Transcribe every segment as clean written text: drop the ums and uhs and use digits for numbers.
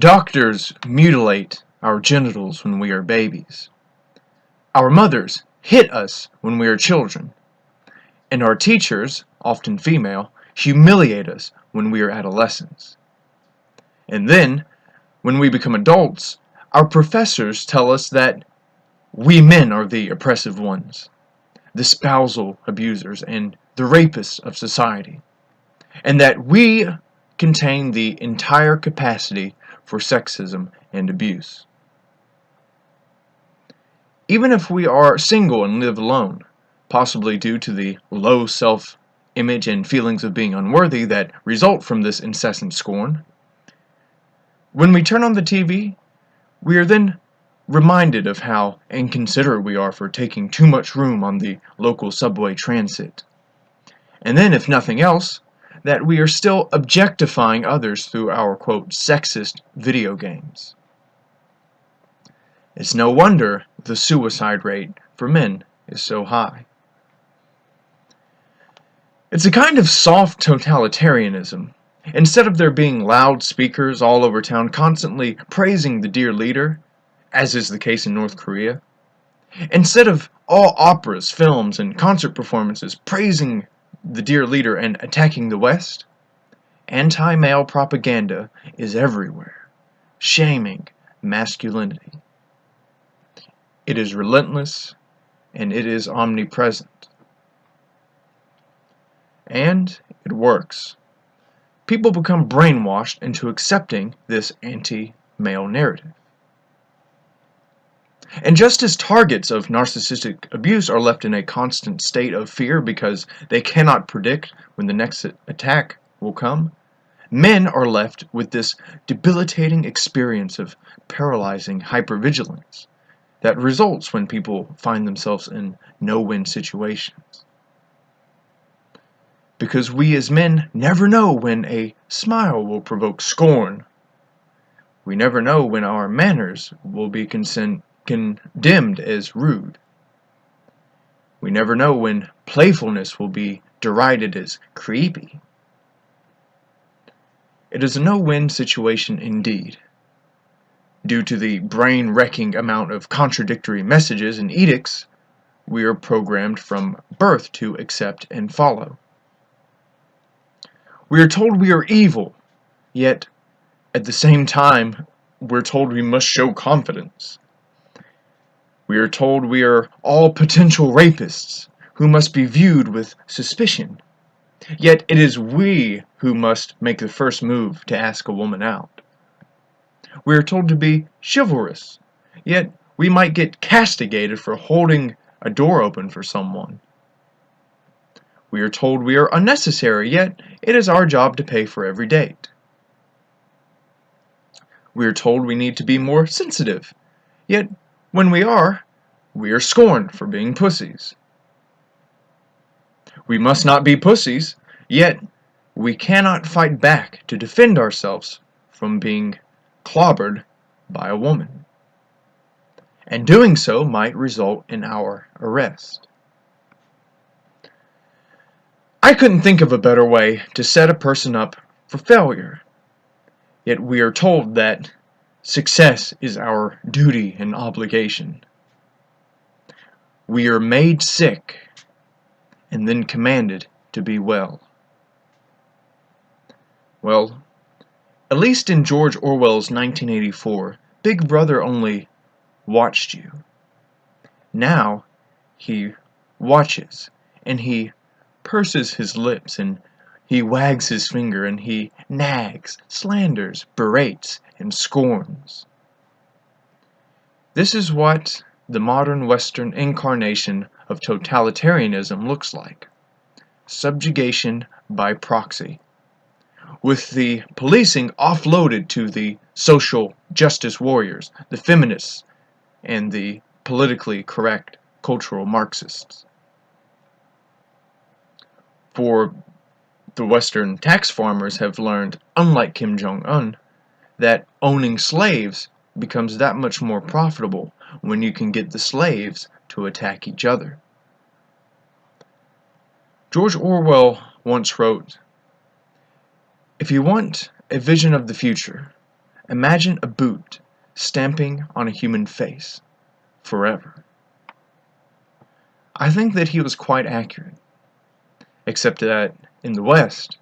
Doctors mutilate our genitals when we are babies. Our mothers hit us when we are children. And our teachers, often female, humiliate us when we are adolescents. And then, when we become adults, our professors tell us that we men are the oppressive ones, the spousal abusers, and the rapists of society, and that we contain the entire capacity for sexism and abuse. Even if we are single and live alone, possibly due to the low self-image and feelings of being unworthy that result from this incessant scorn, when we turn on the TV, we are then reminded of how inconsiderate we are for taking too much room on the local subway transit. And then, if nothing else, that we are still objectifying others through our, quote, sexist video games. It's no wonder the suicide rate for men is so high. It's a kind of soft totalitarianism. Instead of there being loudspeakers all over town constantly praising the dear leader, as is the case in North Korea, instead of all operas, films, and concert performances praising the dear leader and attacking the West, anti-male propaganda is everywhere, shaming masculinity. It is relentless, and it is omnipresent. And it works. People become brainwashed into accepting this anti-male narrative. And just as targets of narcissistic abuse are left in a constant state of fear because they cannot predict when the next attack will come, men are left with this debilitating experience of paralyzing hypervigilance that results when people find themselves in no-win situations. Because we as men never know when a smile will provoke scorn. We never know when our manners will be condemned as rude. We never know when playfulness will be derided as creepy. It is a no-win situation indeed. Due to the brain-wrecking amount of contradictory messages and edicts, we are programmed from birth to accept and follow. We are told we are evil, yet at the same time, we're told we must show confidence. We are told we are all potential rapists who must be viewed with suspicion. Yet it is we who must make the first move to ask a woman out. We are told to be chivalrous, yet we might get castigated for holding a door open for someone. We are told we are unnecessary, yet it is our job to pay for every date. We are told we need to be more sensitive, yet when we are scorned for being pussies. We must not be pussies, yet we cannot fight back to defend ourselves from being clobbered by a woman. And doing so might result in our arrest. I couldn't think of a better way to set a person up for failure. Yet we are told that success is our duty and obligation. We are made sick and then commanded to be well. Well, at least in George Orwell's 1984, Big Brother only watched you. Now he watches, and he purses his lips, and he wags his finger, and he nags, slanders, berates, and scorns. This is what the modern Western incarnation of totalitarianism looks like. Subjugation by proxy, with the policing offloaded to the social justice warriors, the feminists, and the politically correct cultural Marxists. For the Western tax farmers have learned, unlike Kim Jong-un, that owning slaves becomes that much more profitable when you can get the slaves to attack each other. George Orwell once wrote, "If you want a vision of the future, Imagine a boot stamping on a human face forever. I think that he was quite accurate, except that in the West,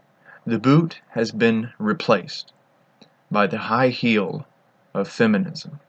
the boot has been replaced by the high heel of feminism.